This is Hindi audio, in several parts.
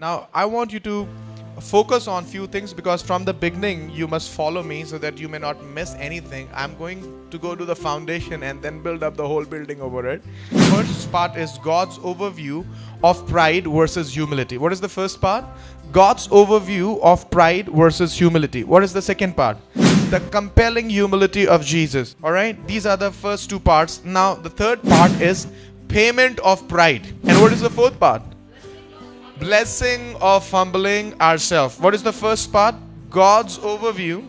Now, I want you to focus on few things because from the beginning you must follow me so that you may not miss anything. I'm going to go to the foundation and then build up the whole building over it. First part is God's overview of pride versus humility. What is the first part? God's overview of pride versus humility. What is the second part? The compelling humility of Jesus. All right, these are the first two parts. Now the third part is payment of pride. And what is the fourth part? Blessing of humbling ourselves. What is the first part? God's overview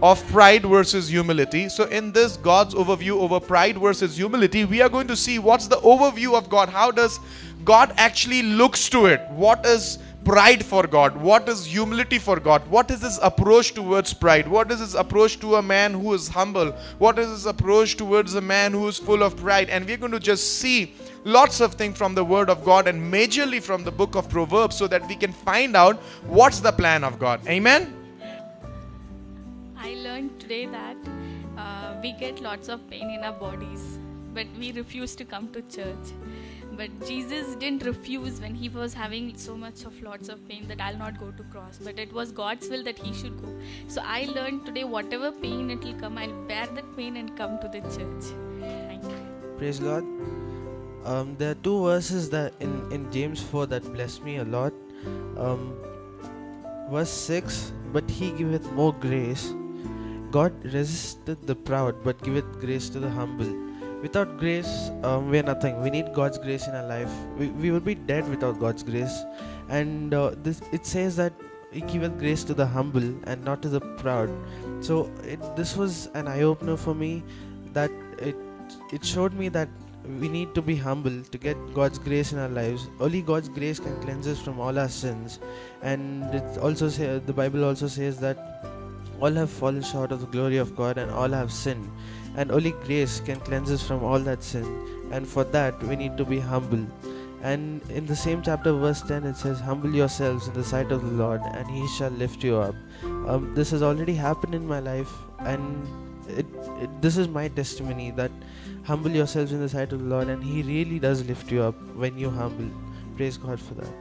of pride versus humility. So in this God's overview over pride versus humility, we are going to see what's the overview of God. How does God actually looks to it? What is pride for God? What is humility for God? What is his approach towards pride? What is his approach to a man who is humble? What is his approach towards a man who is full of pride? And we're going to just see lots of things from the word of God and majorly from the book of Proverbs so that we can find out what's the plan of God. Amen? I learned today that we get lots of pain in our bodies, but we refuse to come to church. But Jesus didn't refuse when he was having so much of lots of pain that I'll not go to cross. But it was God's will that he should go. So I learned today whatever pain it will come, I'll bear that pain and come to the church. Thank you. Praise Lord. There are two verses that in James 4 that bless me a lot. Verse 6, but he giveth more grace. God resisteth the proud, but giveth grace to the humble. Without grace, we are nothing. We need God's grace in our life. We will be dead without God's grace. And it says that he giveth grace to the humble and not to the proud. So this was an eye-opener for me, that it showed me that we need to be humble to get God's grace in our lives. Only God's grace can cleanse us from all our sins. And it also the Bible also says that all have fallen short of the glory of God and all have sinned. And only grace can cleanse us from all that sin. And for that we need to be humble. And in the same chapter verse 10 it says, humble yourselves in the sight of the Lord and he shall lift you up. This has already happened in my life, and this is my testimony that humble yourselves in the sight of the Lord and he really does lift you up when you humble. Praise God for that.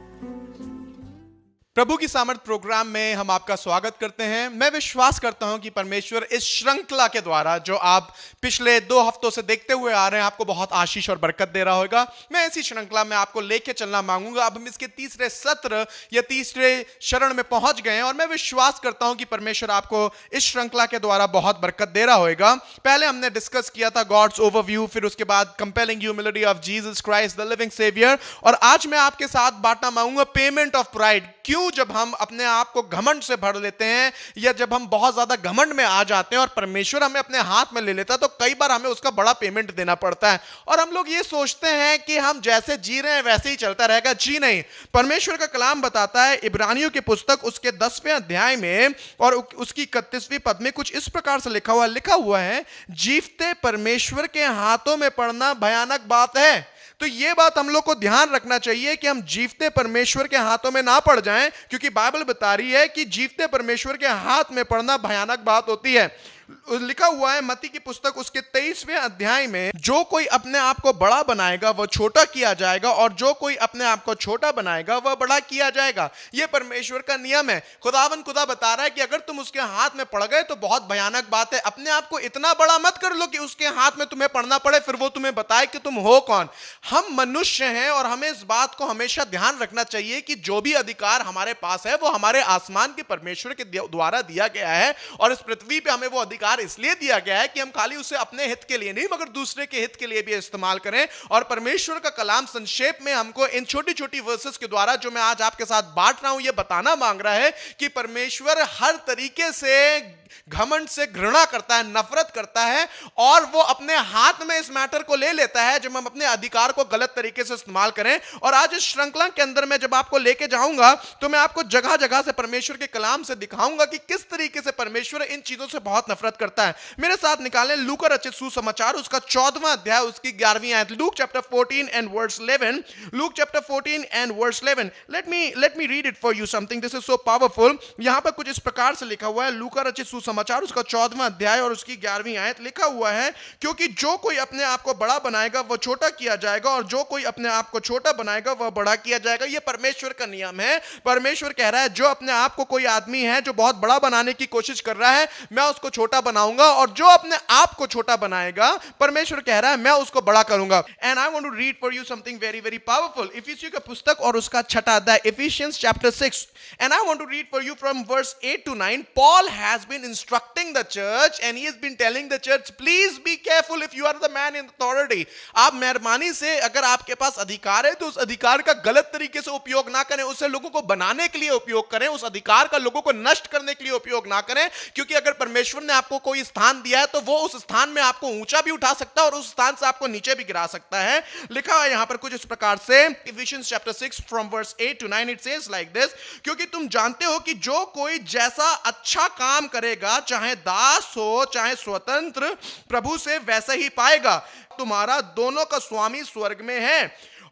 प्रभु की सामर्थ प्रोग्राम में हम आपका स्वागत करते हैं। मैं विश्वास करता हूं कि परमेश्वर इस श्रृंखला के द्वारा जो आप पिछले 2 हफ्तों से देखते हुए आ रहे हैं आपको बहुत आशीष और बरकत दे रहा होगा। मैं इसी श्रृंखला में आपको लेके चलना मांगूंगा। अब हम इसके तीसरे सत्र या तीसरे चरण में पहुंच गए हैं और मैं विश्वास करता हूं कि परमेश्वर आपको इस श्रृंखला के द्वारा बहुत बरकत दे रहा होगा। पहले हमने डिस्कस किया था गॉड्स ओवरव्यू, फिर उसके बाद compelling humility of Jesus Christ the living saviour, और आज मैं आपके साथ बांटना मांगूंगा पेमेंट ऑफ प्राइड। क्यों जब हम अपने आप को घमंड से भर लेते हैं या जब हम बहुत ज्यादा घमंड में आ जाते हैं और परमेश्वर हमें अपने हाथ में ले लेता है तो कई बार हमें उसका बड़ा पेमेंट देना पड़ता है और हम लोग ये सोचते हैं कि हम जैसे जी रहे हैं वैसे ही चलता रहेगा। जी नहीं, परमेश्वर का कलाम बताता है इब्रानियों की पुस्तक उसके 10वें अध्याय में और उसकी 31वीं पद में कुछ इस प्रकार से लिखा हुआ है, जीवते परमेश्वर के हाथों में पड़ना भयानक बात है। तो ये बात हम लोग को ध्यान रखना चाहिए कि हम जीवते परमेश्वर के हाथों में ना पड़ जाएं, क्योंकि बाइबल बता रही है कि जीवते परमेश्वर के हाथ में पड़ना भयानक बात होती है। लिखा हुआ है मत्ती की पुस्तक उसके 23वें अध्याय में, जो कोई अपने आप को बड़ा बनाएगा वह छोटा किया जाएगा और जो कोई अपने आप को छोटा बनाएगा वह बड़ा किया जाएगा। यह परमेश्वर का नियम है। खुदा बता रहा है कि अगर तुम उसके हाथ में पड़ गए तो बहुत भयानक बात है। अपने आप को इतना बड़ा मत कर लो कि उसके हाथ में तुम्हें पड़ना पड़े, फिर वो तुम्हें बताए कि तुम हो कौन। हम मनुष्य हैं और हमें इस बात को हमेशा ध्यान रखना चाहिए कि जो भी अधिकार हमारे पास है वो हमारे आसमान के परमेश्वर के द्वारा दिया गया है और इस पृथ्वी पे हमें वो अधिकार इसलिए दिया गया है कि हम खाली उसे अपने हित के लिए नहीं मगर दूसरे के हित के लिए भी इस्तेमाल करें। और परमेश्वर का कलाम संक्षेप में हमको इन छोटी छोटी वर्सेस के द्वारा जो मैं आज आपके साथ बांट रहा हूं, यह बताना मांग रहा है कि परमेश्वर हर तरीके से घमंड से घृणा करता है, नफरत करता है और वो अपने हाथ में इस मैटर को ले लेता है जब हम अपने अधिकार को गलत तरीके से इस्तेमाल करें। और आज इस श्रृंखला के अंदर मैं जब आपको लेके जाऊंगा तो मैं आपको जगह जगह से परमेश्वर के कलाम से दिखाऊंगा कि किस तरीके से परमेश्वर इन चीजों से बहुत नफरत नफरत करता है। मेरे साथ निकालें लूका रचित सुसमाचार उसका 14वां अध्याय उसकी 11वीं आयत। Luke chapter 14 and verse 11. Luke chapter 14 and verse 11. Let me read it for you something. This is so powerful. यहां पर कुछ इस प्रकार से लिखा हुआ है, लूका रचित सुसमाचार उसका 14वां अध्याय और उसकी 11वीं आयत। लिखा हुआ है, क्योंकि जो कोई अपने आप को बड़ा बनाएगा वह छोटा किया जाएगा, और जो कोई अपने आप को छोटा बनाएगा वह बड़ा किया जाएगा। यह परमेश्वर का नियम है। परमेश्वर कह रहा है, जो अपने आप को कोई आदमी है जो बहुत बड़ा बनाने की कोशिश कर रहा है, मैं उसको छोटा बनाऊंगा, और जो अपने आप को छोटा बनाएगा, परमेश्वर कह रहा है, मैं उसको बड़ा करूंगा। And I want to read for you something very very powerful. इफिसियों का पुस्तक और उसका 6वां अध्याय, Ephesians chapter 6, and I want to read for you from verse 8 to 9. Paul has been instructing the church and he has been telling the church, please be careful if you are the man in authority. आप मेहरबानी से, अगर आपके पास अधिकार है तो उस अधिकार का गलत तरीके से उपयोग ना करें, उसे लोगों को बनाने के लिए उपयोग करें, उस अधिकार का लोगों को नष्ट करने के लिए उपयोग ना करें। क्योंकि अगर परमेश्वर ने आपको कोई स्थान दिया है तो वो उस स्थान में आपको ऊंचा भी उठा सकता है और उस स्थान से आपको नीचे भी गिरा सकता है। लिखा है यहां पर कुछ इस प्रकार से, Ephesians chapter 6 from verse 8 to 9, it says like this. क्योंकि तुम जानते हो कि जो कोई जैसा अच्छा काम करेगा, चाहे दास हो चाहे स्वतंत्र, प्रभु से वैसा ही पाएगा। तुम्हारा दोनों का स्वामी स्वर्ग में है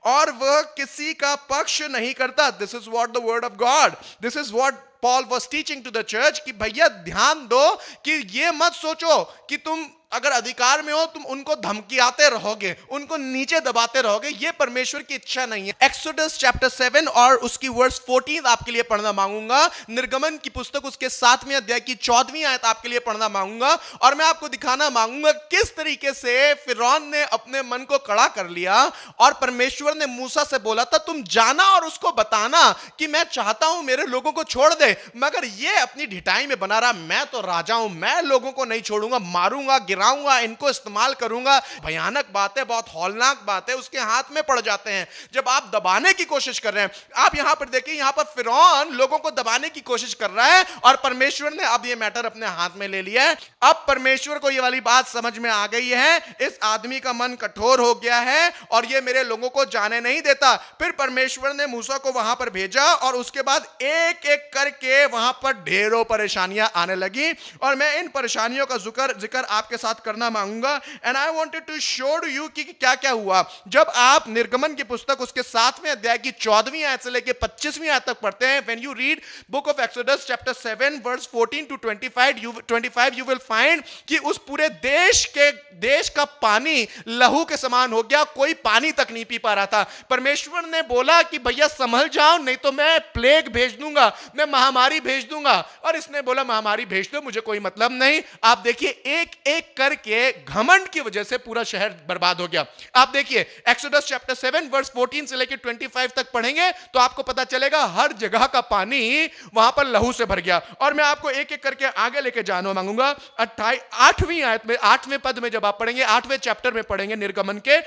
और वह किसी का पक्ष नहीं करता। This is what the word of God, this is what Paul was teaching to the church, कि भैया ध्यान दो कि ये मत सोचो कि तुम अगर अधिकार में हो तुम उनको धमकियाते रहोगे, उनको नीचे दबाते रहोगे। ये परमेश्वर की इच्छा नहीं है। एक्सोडस चैप्टर 7 और उसकी वर्स 14 आपके लिए पढ़ना मांगूंगा। निर्गमन की पुस्तक उसके 7वें अध्याय की 14वीं आयत आपके लिए पढ़ना मांगूंगा, और मैं आपको दिखाना मांगूंगा किस तरीके से फिरौन ने अपने मन को कड़ा कर लिया और परमेश्वर ने मूसा से बोला था, तुम जाना और उसको बताना कि मैं चाहता हूं मेरे लोगों को छोड़ दे, मगर ये अपनी ढिठाई में बना रहा, मैं तो राजा हूं, मैं लोगों को नहीं छोड़ूंगा, मारूंगा, गिराऊंगा, इनको इस्तेमाल करूंगा। भयानक बात है, बहुत हौलनाक बात है, उसके हाथ में पड़ जाते हैं जब आप दबाने की कोशिश कर रहे हैं। आप यहां पर देखिए, यहां पर फिरौन लोगों को दबाने की कोशिश कर रहा है और परमेश्वर ने अब ये मैटर अपने हाथ में ले लिया है। अब परमेश्वर को ये वाली बात समझ में आ गई है, इस आदमी का मन कठोर हो गया है और ये मेरे लोगों को जाने नहीं देता। फिर परमेश्वर ने मूसा को वहां पर भेजा और उसके बाद एक एक करके वहां पर ढेरों परेशानियां आने लगी, और मैं इन परेशानियों का जिक्र आपके साथ करना मांगूंगा। And I wanted to show you कि क्या क्या हुआ। जब आप निर्गमन की पुस्तक उसके 7वें अध्याय की 14वीं आयत से लेकर 25वीं आयत तक पढ़ते हैं, when you read book of Exodus chapter 7 verse 14 to 25 you will find कि उस पूरे देश का पानी लहू के समान हो गया, कोई पानी तक नहीं पी पा रहा था। परमेश्वर ने बोला कि भैया संभल जाओ, नहीं तो मैं प्लेग भेज दूंगा, मैं महामारी भेज दूंगा। और इसने बोला महामारी भेज दो, मुझे कोई मतलब नहीं। आप देखिए एक एक करके घमंड की वजह से पूरा शहर बर्बाद हो गया। आप देखिए एक्सोडस चैप्टर 7 वर्स 14 से लेकर 25 तक पढ़ेंगे तो आपको पता चलेगा हर जगह का पानी वहां पर लहू से भर गया। और मैं आपको एक एक करके आगे लेके जाना मांगूंगा। 8वीं आयत में, 8वें पद में जब आप पढ़ेंगे, 8वें चैप्टर में पढ़ेंगे निर्गमन के,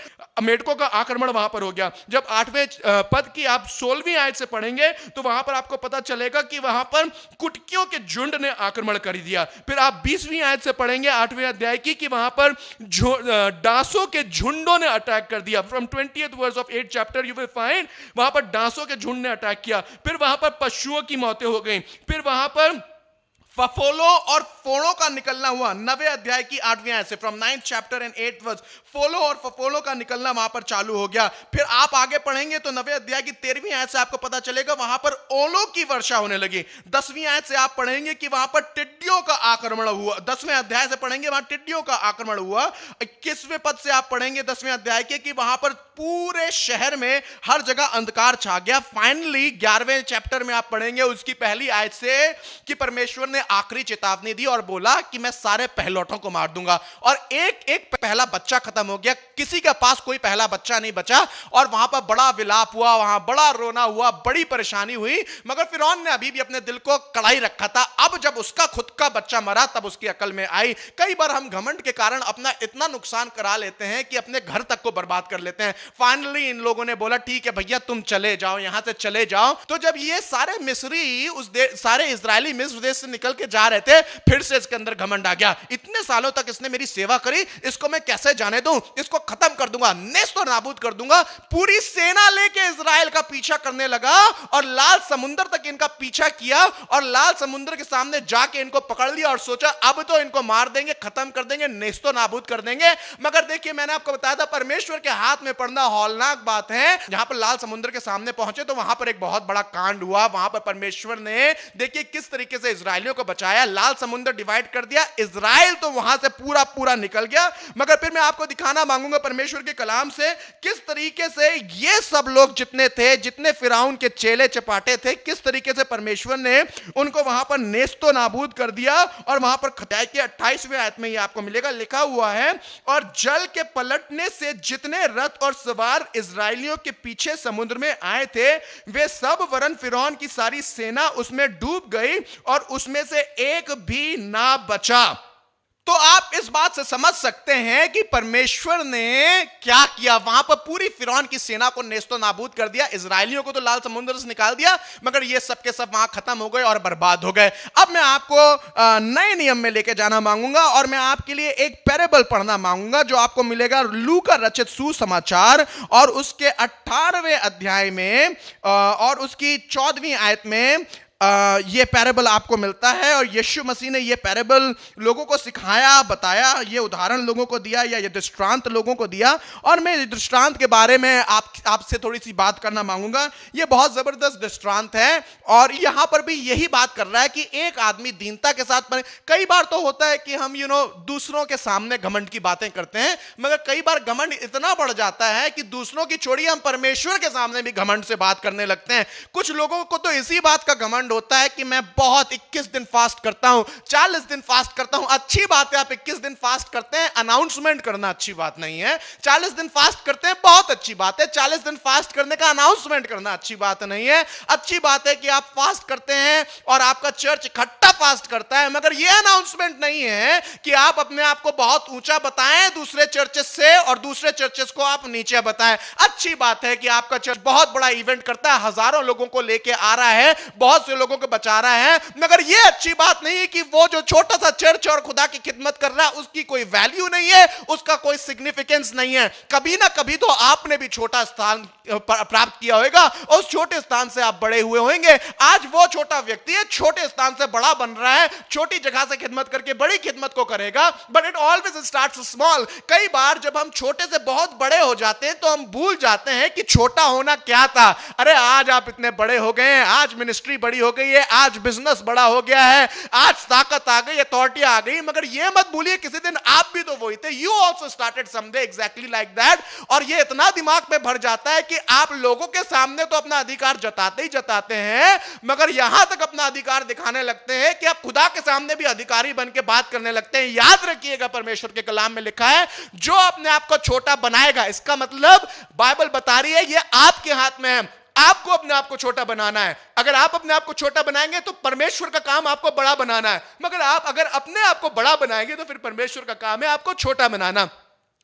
मेढकों का आक्रमण वहां पर हो गया। जब 8वें पद की आप 16वीं आयत से पढ़ेंगे तो वहां पर आपको पता चलेगा कि वहां पर कुटकियों के झुंड ने आक्रमण कर दिया। फिर आप 20वीं आयत से पढ़ेंगे 8वें अध्याय की कि वहां पर डांसों के झुंडों ने अटैक कर दिया। From 20th verse of 8th chapter you will find वहां पर डांसों के झुंड ने अटैक किया। फिर वहां पर पशुओं की मौतें हो गई। फिर वहां पर फफोलों और फोड़ों का निकलना हुआ। 9वें अध्याय की 8वीं आयत से, from 9th chapter and 8th verse, फोलों और फफोलों का निकलना वहां पर चालू हो गया। फिर आप आगे पढ़ेंगे तो 9वें अध्याय की 13वीं आयत से आपको पता चलेगा वहां पर ओलों की वर्षा होने लगी। 10वीं आयत से आप पढ़ेंगे कि वहां पर टिड्डियों का आक्रमण हुआ। 10वें अध्याय से पढ़ेंगे वहां टिड्डियों का आक्रमण हुआ। 21वें पद से आप पढ़ेंगे 10वें अध्याय के कि वहां पर पूरे शहर में हर जगह अंधकार छा गया। फाइनली 11वें चैप्टर में आप पढ़ेंगे उसकी पहली आयत से कि परमेश्वर ने आखिरी चेतावनी दी और बोला कि मैं सारे पहलौठों को मार दूंगा। और एक एक पहला बच्चा खत्म हो गया, किसी के पास कोई पहला बच्चा नहीं बचा। और वहां पर बड़ा विलाप हुआ, वहां बड़ा रोना हुआ, बड़ी परेशानी हुई। मगर फिरौन ने अभी भी अपने दिल को कड़ाई रखा था। अब जब उसका खुद का बच्चा मरा तब उसकी अकल में आई। कई बार हम घमंड के कारण अपना इतना नुकसान करा लेते हैं कि अपने घर तक को बर्बाद कर लेते हैं। फाइनली इन लोगों ने बोला ठीक है भैया तुम चले जाओ, यहां से चले जाओ। तो जब ये सारे मिस्री सारे इजरायली मिस्र देश से निकल के जा रहे थे, फिर से इसके अंदर घमंड आ गया। इतने सालों तक इसने मेरी सेवा करी, इसको मैं कैसे जाने दूं, इसको खत्म कर दूंगा, नेस्त और नाबूद कर दूंगा। पूरी सेना लेके इजराइल का पीछा करने लगा और लाल समुद्र तक इनका पीछा किया और लाल समुद्र के सामने जाके इनको पकड़ लिया और सोचा अब तो इनको मार देंगे, खत्म कर देंगे, नेस्तो नाबूद कर देंगे। मगर देखिए, मैंने आपको बताया था परमेश्वर के हाथ में पड़ना हौलनाक बात है। जहां पर लाल समुद्र के सामने पहुंचे तो वहां पर एक बहुत बड़ा कांड हुआ। वहां पर परमेश्वर ने देखिए किस तरीके से इजराइलियों को बचाया। लाल समुद्र डिवाइड कर दिया, इजराइल तो वहां से पूरा पूरा निकल गया। मगर फिर मैं आपको दिखाना मांगूंगा परमेश्वर के कलाम से किस तरीके से ये सब लोग जितने थे, जितने फिरौन के चेले चपाटे थे, किस तरीके से परमेश्वर ने उनको वहां पर नेस्तो नाबूद कर दिया। और वहां पर खताई के 28वें आयत में ये आपको मिलेगा, लिखा हुआ है, और जल के पलटने से जितने रथ और सवार इजराइलियों के पीछे समुद्र में आए थे, वे सब वरन फिरौन की सारी सेना उसमें डूब गई और उसमें से एक भी ना बचा। तो आप इस बात से समझ सकते हैं कि परमेश्वर ने क्या किया। वहां पर पूरी फिरौन की सेना को नेस्तो नाबूद कर दिया। इजराइलियों को तो लाल समुद्र से निकाल दिया, मगर ये सब के सब वहां खत्म हो गए और बर्बाद हो गए। अब मैं आपको नए नियम में लेके जाना मांगूंगा और मैं आपके लिए एक पैराबल पढ़ना मांगूंगा जो आपको मिलेगा लूका रचित सुसमाचार और उसके 18वें अध्याय में और उसकी 14वीं आयत में ये पैराबल आपको मिलता है। और यीशु मसीह ने ये पैराबल लोगों को सिखाया, बताया, ये उदाहरण लोगों को दिया या ये दृष्टांत लोगों को दिया। और मैं दृष्टांत के बारे में आपसे थोड़ी सी बात करना मांगूंगा। ये बहुत जबरदस्त दृष्टांत है और यहां पर भी यही बात कर रहा है कि एक आदमी दीनता के साथ, कई बार तो होता है कि हम दूसरों के सामने घमंड की बातें करते हैं, मगर कई बार घमंड इतना बढ़ जाता है कि दूसरों की छोड़िए, हम परमेश्वर के सामने भी घमंड से बात करने लगते हैं। कुछ लोगों को तो इसी बात का घमंड होता है कि मैं बहुत 21 दिन फास्ट करता हूं, 40 दिन फास्ट करता हूं। अच्छी बात है, आप 21 दिन फास्ट करते हैं, अनाउंसमेंट करना अच्छी बात नहीं है। 40 दिन फास्ट करते हैं, बहुत अच्छी बात है। 40 दिन फास्ट करने का अनाउंसमेंट करना अच्छी बात नहीं है। अच्छी बात है कि आप फास्ट करते हैं और आपका चर्च इकट्ठा फास्ट करता है, मगर यह अनाउंसमेंट नहीं है कि आप अपने आप को बहुत ऊंचा बताएं दूसरे चर्चेस से और दूसरे चर्चेस को आप नीचे बताएं। अच्छी बात है कि आपका चर्च बहुत बड़ा इवेंट करता है, हजारों लोगों को लेके आ रहा है, बहुत से लोगों को बचा रहा है, मगर यह अच्छी बात नहीं है कि वो जो छोटा सा चर्च और खुदा की खिदमत कर रहा है उसकी कोई वैल्यू नहीं है, उसका कोई सिग्निफिकेंस नहीं है। कभी ना कभी तो आपने भी छोटा स्थान प्राप्त किया होगा और उस छोटे स्थान से आप बड़े हुए होंगे। आज वो छोटा व्यक्ति है, छोटे स्थान से बड़ा बन रहा है, छोटी जगह से खिदमत करके बड़ी खिदमत को करेगा, but it always starts small. कई बार जब हम छोटे से बहुत बड़े हो जाते हैं तो हम भूल जाते हैं कि छोटा होना क्या था। अरे आज आप इतने बड़े हो गए हैं, आज मिनिस्ट्री बड़ी हो गई है, आज बिजनेस बड़ा हो गया है, आज ताकत आ गई, अथॉरिटी आ गई, मगर यह मत भूलिए किसी दिन आप भी तो वही थे। You also started someday exactly like that. और यह इतना दिमाग में भर जाता है कि आप लोगों के सामने तो अपना अधिकार जताते ही जताते हैं, मगर यहां तक अपना अधिकार दिखाने लगते हैं कि आप खुदा के सामने भी अधिकारी बन के बात करने लगते हैं। याद रखिएगा, परमेश्वर के कलाम में लिखा है, जो अपने आप को छोटा बनाएगा, इसका मतलब बाइबल बता रही है यह आपके हाथ में है। आपको अपने आप को छोटा बनाना है। अगर आप अपने आप को छोटा बनाएंगे तो परमेश्वर का काम आपको बड़ा बनाना है, मगर आप अगर अपने आप को बड़ा बनाएंगे तो फिर परमेश्वर का काम है आपको छोटा बनाना।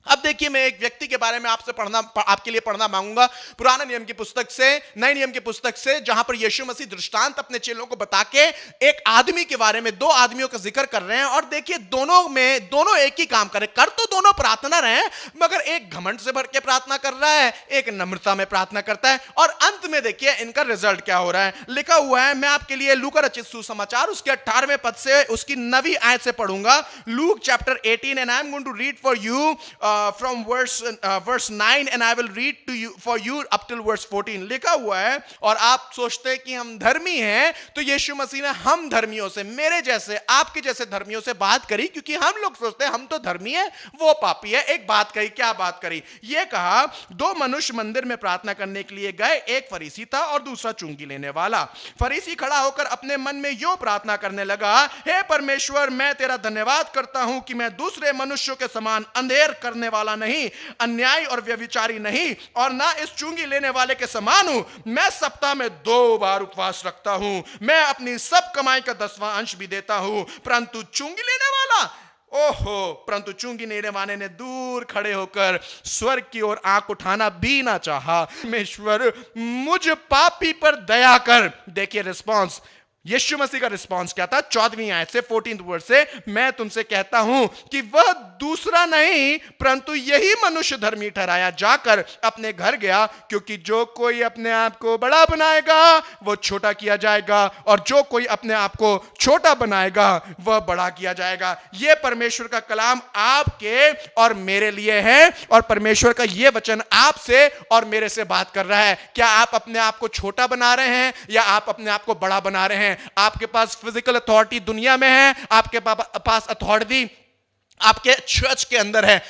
अब देखिए, मैं एक व्यक्ति के बारे में आपके लिए पढ़ना मांगूंगा पुराने नियम की पुस्तक से, नए नियम की पुस्तक से, जहां पर यीशु मसीह दृष्टांत अपने चेलों को बता के एक आदमी के बारे में, दो आदमियों का जिक्र कर रहे हैं। और देखिए, दोनों एक ही काम कर तो दोनों प्रार्थना रहे, मगर एक घमंड से भर के प्रार्थना कर रहा है, एक नम्रता में प्रार्थना करता है। और अंत में देखिए इनका रिजल्ट क्या हो रहा है। लिखा हुआ है, मैं आपके लिए लूका रचित सुसमाचार उसके 18वें पद से उसकी 9वीं आयत से पढ़ूंगा। Luke chapter 18 and I am going to read for you from verse 9 and I will read to you for you up till verse 14। लिखा हुआ है, और आप सोचते हैं कि हम धर्मी हैं, तो यीशु मसीह ने हम धर्मियों से, मेरे जैसे, आपके जैसे धर्मियों से बात करी, क्योंकि हम लोग सोचते हैं हम तो धर्मी है, वो पापी है। एक बात कही, क्या बात करी? ये कहा, दो मनुष्य मंदिर में प्रार्थना करने के लिए गए, एक फरीसी था और दूसरा चुंगी लेने वाला। फरीसी खड़ा होकर अपने मन में यूं प्रार्थना करने लगा, हे परमेश्वर, मैं तेरा धन्यवाद करता हूं कि मैं दूसरे मनुष्यों के समान अंधेर करने वाला नहीं, अन्यायी और व्यभिचारी नहीं, और ना इस चुंगी लेने वाले के समान हूं। मैं सप्ताह में 2 बार उपवास रखता हूं, मैं अपनी सब कमाई का 10वां अंश भी देता हूं। परंतु चुंगी लेने वाला, परंतु चुंगी लेने वाले ने दूर खड़े होकर स्वर्ग की ओर आंख उठाना भी ना चाहा। परमेश्वर, मुझ पापी पर दया कर। देखिए रिस्पॉन्स, यीशु मसीह का रिस्पॉन्स क्या था? 14वीं आयत से 14th वर्स से, मैं तुमसे कहता हूं कि वह दूसरा नहीं परंतु यही मनुष्य धर्मी ठहराया जाकर अपने घर गया, क्योंकि जो कोई अपने आप को बड़ा बनाएगा वो छोटा किया जाएगा, और जो कोई अपने आप को छोटा बनाएगा वह बड़ा किया जाएगा। यह परमेश्वर का कलाम आपके और मेरे लिए है, और परमेश्वर का यह वचन आपसे और मेरे से बात कर रहा है। क्या आप अपने आप को छोटा बना रहे हैं या आप अपने आप को बड़ा बना रहे हैं? आपके पास फिजिकल अथॉरिटी दुनिया में है, आपके पास अथॉरिटी आपके चर्च के अंदर है।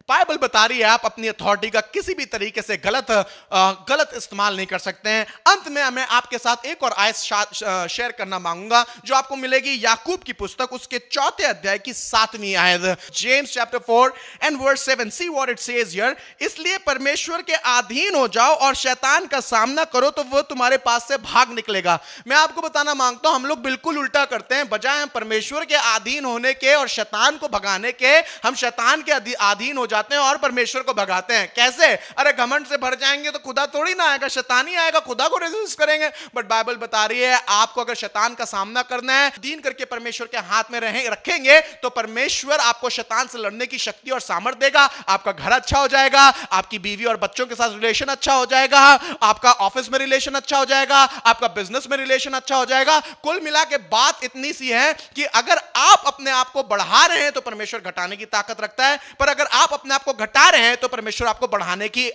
बाइबल बता रही है आप अपनी अथॉरिटी का किसी भी तरीके से गलत इस्तेमाल नहीं कर सकते हैं। अंत में मैं आपके साथ एक और आयत शेयर करना मांगूंगा जो आपको मिलेगी याकूब की पुस्तक उसके 4थे अध्याय की 7वीं आयत, James chapter 4 and verse 7। See what it says here, इसलिए परमेश्वर के अधीन हो जाओ और शैतान का सामना करो तो वह तुम्हारे पास से भाग निकलेगा। मैं आपको बताना मांगता हूं, हम लोग बिल्कुल उल्टा करते हैं। बजाय हम परमेश्वर के अधीन होने के और शैतान को भगाने के, हम शैतान के अधीन हो जाते हैं और परमेश्वर को भगाते हैं। कैसे? अरे घमंड से भर जाएंगे तो खुदा थोड़ी ना आएगा, शैतान ही आएगा, खुदा को रेजिस्ट करेंगे। बट बाइबल बता रही है आपको अगर शैतान का सामना करना है, दीन करके परमेश्वर के हाथ में रखेंगे तो परमेश्वर आपको शैतान से लड़ने की शक्ति और सामर्थ्य देगा। आपका घर अच्छा हो जाएगा, आपकी बीवी और बच्चों के साथ रिलेशन अच्छा हो जाएगा, आपका ऑफिस में रिलेशन अच्छा हो जाएगा, आपका बिजनेस में रिलेशन अच्छा हो जाएगा। कुल मिला के बात इतनी सी है कि अगर आप अपने आप को बढ़ा रहे हैं तो परमेश्वर घटाने की ताकत रखता है, पर अगर आप अपने आप को घटा रहे हैं तो परमेश्वर आपको बढ़ाने की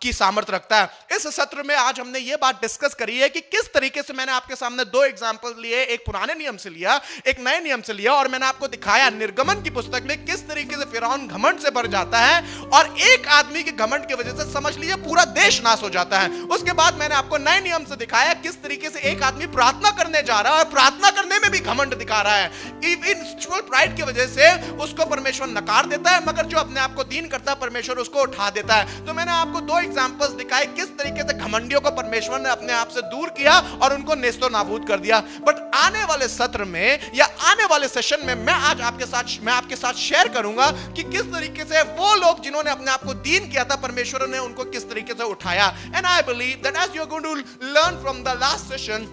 की सामर्थ्य रखता है। इस सत्र में आज हमने यह बात डिस्कस करी है कि किस तरीके से, मैंने आपके सामने 2 एग्जांपल लिए, एक पुराने नियम से लिया, एक नए नियम से लिया, और मैंने आपको दिखाया निर्गमन की पुस्तक में किस तरीके से फिरौन घमंड से भर जाता है और एक आदमी के घमंड की वजह से समझ लीजिए पूरा देश नाश हो जाता है। उसके बाद मैंने आपको नए नियम से दिखाया किस तरीके से एक आदमी प्रार्थना करने जा रहा है और प्रार्थना करने में भी घमंड दिखा रहा है। इवन स्पिरिचुअल प्राइड की वजह से उसको परमेश्वर नकार देता है, मगर जो अपने आप को दीन करता है परमेश्वर उसको उठा देता है। तो मैंने आपको 2 एग्जांपल्स दिखाए किस तरीके से घमंडियों को परमेश्वर ने अपने आप से दूर किया और उनको नेस्तो नाबूद कर दिया। बट आने वाले सत्र में या आने वाले सेशन में मैं आज आपके साथ शेयर करूंगा कि किस तरीके से वो लोग जिन्होंने अपने आप को दीन किया था परमेश्वर ने उनको किस तरीके से उठाया। And I believe that as you are going to learn from the last session,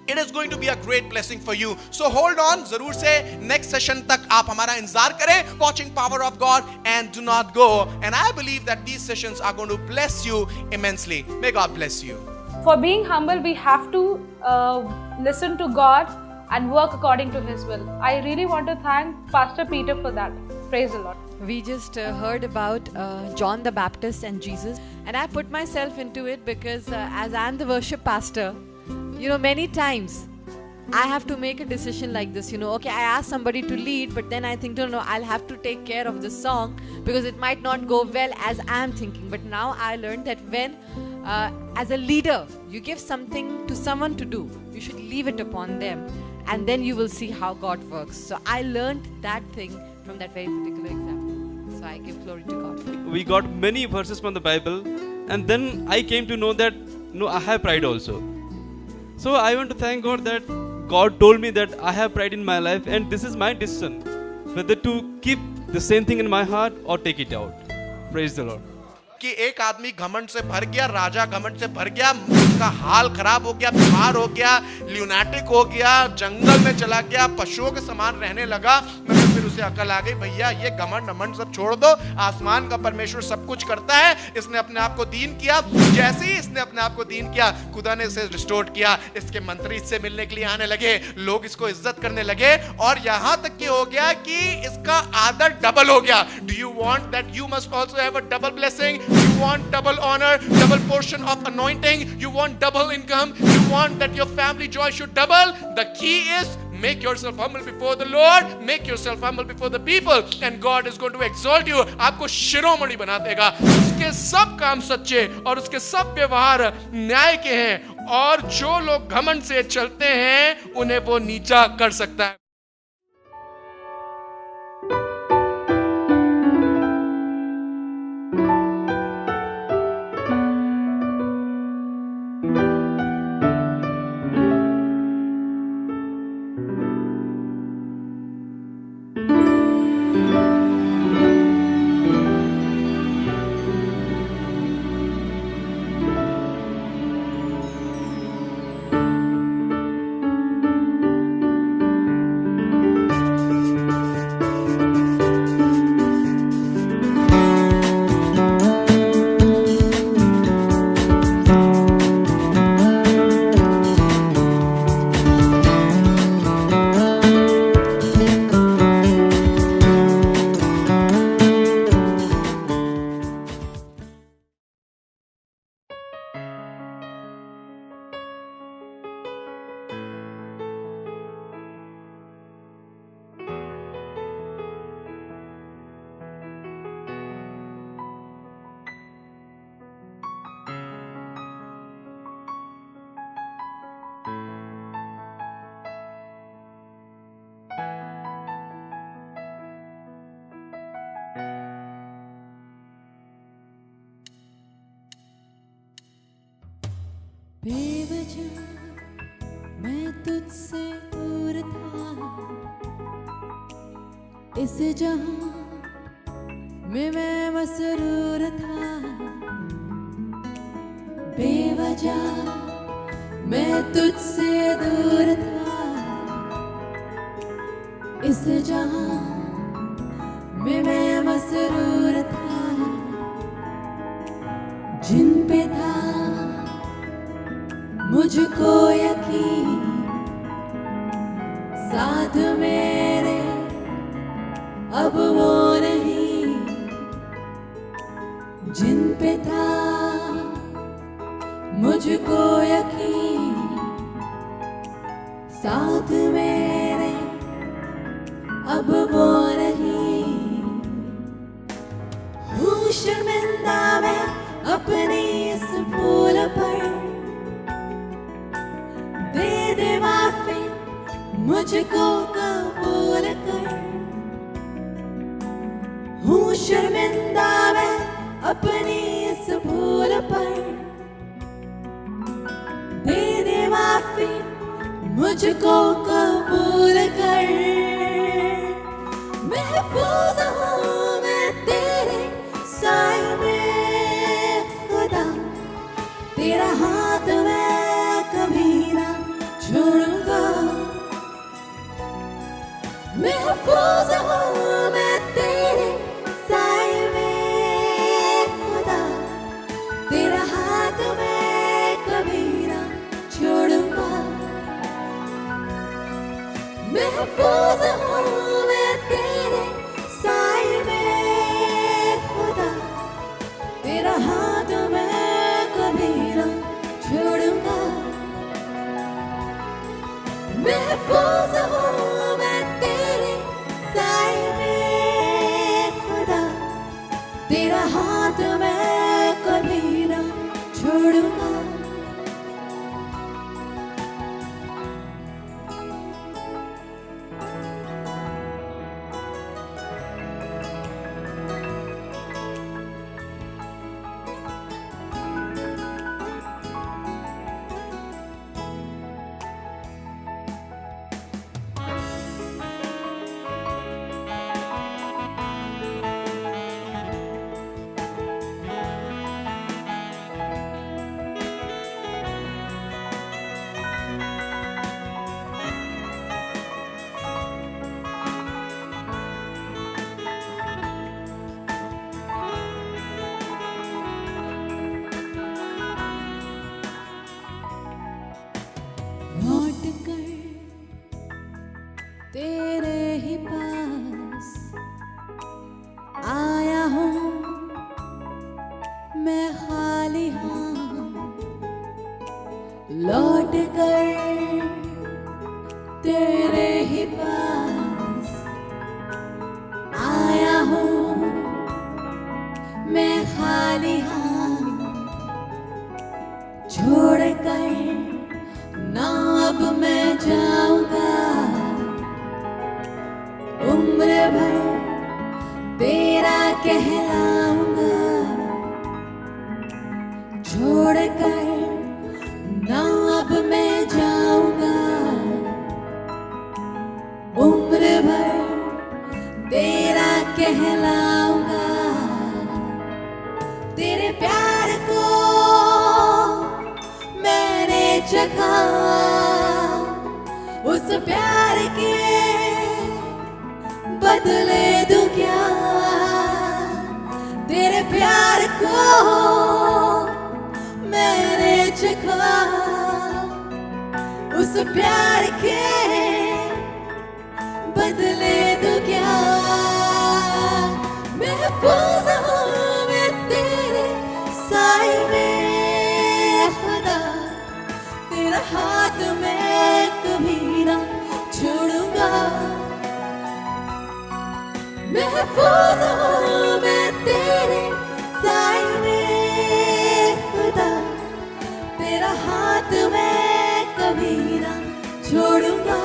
it is going to be a great blessing for you. So hold on, जरूर से next session तक आप हमारा इंतजार करें, watching power of God, and do not go. And I believe that these sessions are going to bless you immensely. May God bless you. For being humble, we have to listen to God and work according to His will. I really want to thank Pastor Peter for that. Praise the Lord. We just heard about John the Baptist and Jesus, and I put myself into it because as I'm the worship pastor, you know, many times I have to make a decision like this, you know, okay, I ask somebody to lead, but then I think, no, I'll have to take care of this song because it might not go well as I'm thinking. But now I learned that when as a leader you give something to someone to do, you should leave it upon them, and then you will see how God works. So I learned that thing from that very particular example. So I give glory to God. We got many verses from the Bible, and then I came to know that no, I have pride also. So I want to thank God that God told me that I have pride in my life, and this is my decision whether to keep the same thing in my heart or take it out. Praise the Lord. कि एक आदमी घमंड से भर गया, राजा घमंड से भर गया, उसका हाल खराब हो गया, बीमार हो गया, ल्यूनाटिक हो गया, जंगल में चला गया, पशुओं के समान रहने लगा। मगर फिर उसे अकल आ गई, भैया ये घमंड नमंड सब छोड़ दो, आसमान का परमेश्वर सब कुछ करता है। इसने अपने आप को दीन किया, जैसे ही इसने अपने आप को दीन किया खुदा ने इसे रिस्टोर किया। इसके मंत्री इससे मिलने के लिए आने लगे, लोग इसको इज्जत करने लगे, और यहाँ तक कि हो गया कि इसका आदर डबल हो गया। Do you want that you must also have a double blessing? You want double honor, double portion of anointing, you want double income, you want that your family joy should double. The key is make yourself humble before the Lord, make yourself humble before the people, and God is going to exalt you. आपको शिरोमणि बना देगा। उसके सब काम सच्चे और उसके सब व्यवहार न्याय के हैं, और जो लोग घमंड से चलते हैं उन्हें वो नीचा कर सकता है। बेवजह मैं तुझसे दूर था, इस जहां में मैं मसरूर था। बेवजह मैं तुझसे दूर था, इस जहां में मैं मसरूर था। जिन पे था मुझको यकीन, साथ मेरे अब वो नहीं। जिन पे था मुझको यकीन, साथ मेरे अब वो नहीं। हूँ शर्मिंदा मैं अपनी इस भूल पर, दे दे माफी मुझको कबूल कर। हूँ शर्मिंदा मैं अपनी इस भूल पर, दे दे माफी मुझको कबूल कर। महफूज हूँ मैं तेरे साए में खुदा, तेरा हाथ मैं कभी ना छोड़ूंगा। महफूज हूँ मैं तेरे साए में खुदा, तेरा हाथ मैं कभी ना छोड़ूंगा। महफूज हूँ मैं तेरे साए में खुदा, तेरा हाथ मैं कभी ना छोड़ूंगा। महफूज हूँ मैं तेरे साए में खुदा, तेरा हाथ मैं कभी ना छोड़ूंगा। लौट कर तेरे ही पास आया हूँ मैं खाली हाँ। लौट कर तेरे ही पास आया हूँ मैं खाली हाँ। छोड़ कर ना अब मैं जाऊंगा, उम्र भर तेरा कहलाऊंगा। छोड़ कर ना अब मैं जाऊंगा, उम्र भर तेरा कहलाऊंगा। तेरे प्यार को मैंने चखा, उस प्यार के बदले दूं क्या। तेरे प्यार को मैंने चखा, उस प्यार के बदले दूं क्या। महफूज हूँ मैं तेरे साए में खुदा, तेरा हाथ मैं कभी ना छोड़ूंगा। महफूज हूँ मैं तेरे साए में खुदा, तेरा हाथ मैं कभी ना छोड़ूंगा।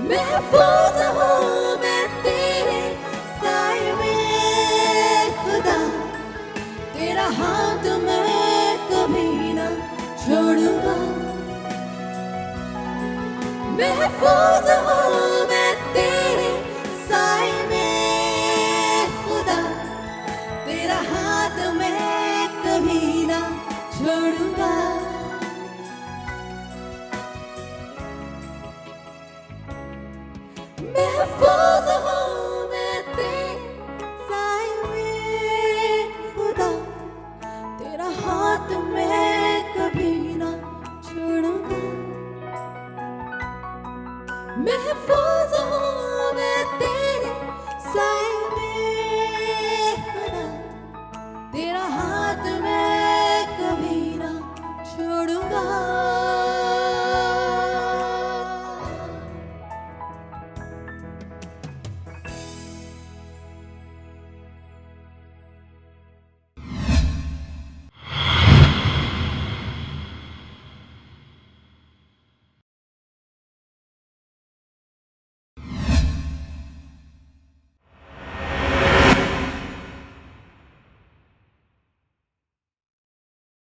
महफूज हूँ मैं तेरे साए में खुदा, तेरा हाथ मैं कभी ना महफूज हो